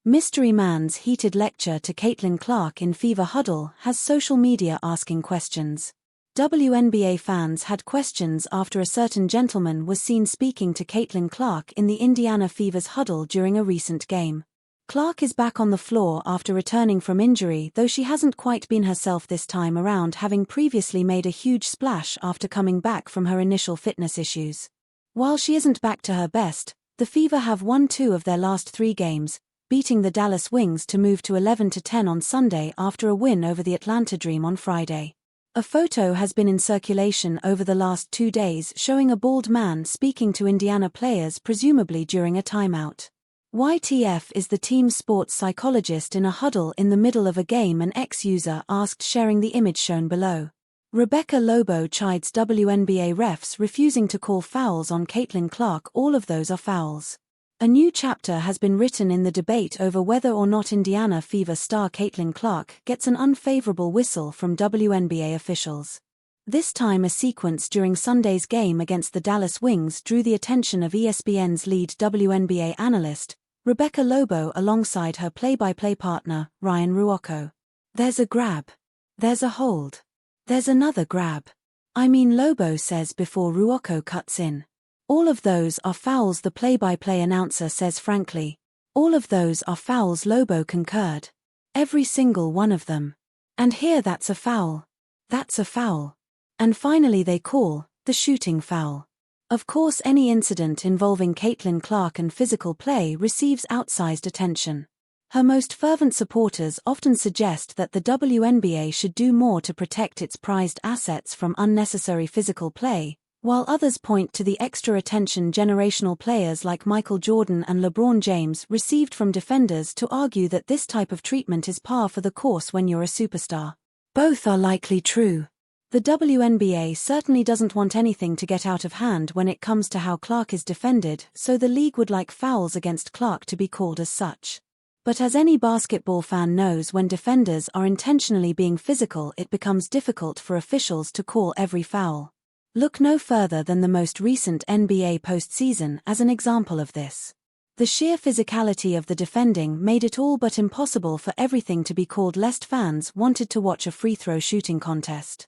Mystery Man's heated lecture to Caitlin Clark in Fever Huddle has social media asking questions. WNBA fans had questions after a certain gentleman was seen speaking to Caitlin Clark in the Indiana Fever's Huddle during a recent game. Clark is back on the floor after returning from injury, though she hasn't quite been herself this time around, having previously made a huge splash after coming back from her initial fitness issues. While she isn't back to her best, the Fever have won 2 of their last 3 games, beating the Dallas Wings to move to 11-10 on Sunday after a win over the Atlanta Dream on Friday. A photo has been in circulation over the last 2 days showing a bald man speaking to Indiana players, presumably during a timeout. YTF is the team's sports psychologist in a huddle in the middle of a game, an ex-user asked, sharing the image shown below. Rebecca Lobo chides WNBA refs refusing to call fouls on Caitlin Clark. All of those are fouls. A new chapter has been written in the debate over whether or not Indiana Fever star Caitlin Clark gets an unfavorable whistle from WNBA officials. This time a sequence during Sunday's game against the Dallas Wings drew the attention of ESPN's lead WNBA analyst, Rebecca Lobo, alongside her play-by-play partner, Ryan Ruocco. There's a grab. There's a hold. There's another grab. Lobo says before Ruocco cuts in. All of those are fouls, the play-by-play announcer says frankly. All of those are fouls, Lobo concurred. Every single one of them. And here that's a foul. That's a foul. And finally they call the shooting foul. Of course, any incident involving Caitlin Clark and physical play receives outsized attention. Her most fervent supporters often suggest that the WNBA should do more to protect its prized assets from unnecessary physical play, while others point to the extra attention generational players like Michael Jordan and LeBron James received from defenders to argue that this type of treatment is par for the course when you're a superstar. Both are likely true. The WNBA certainly doesn't want anything to get out of hand when it comes to how Clark is defended, so the league would like fouls against Clark to be called as such. But as any basketball fan knows, when defenders are intentionally being physical, it becomes difficult for officials to call every foul. Look no further than the most recent NBA postseason as an example of this. The sheer physicality of the defending made it all but impossible for everything to be called, lest fans wanted to watch a free throw shooting contest.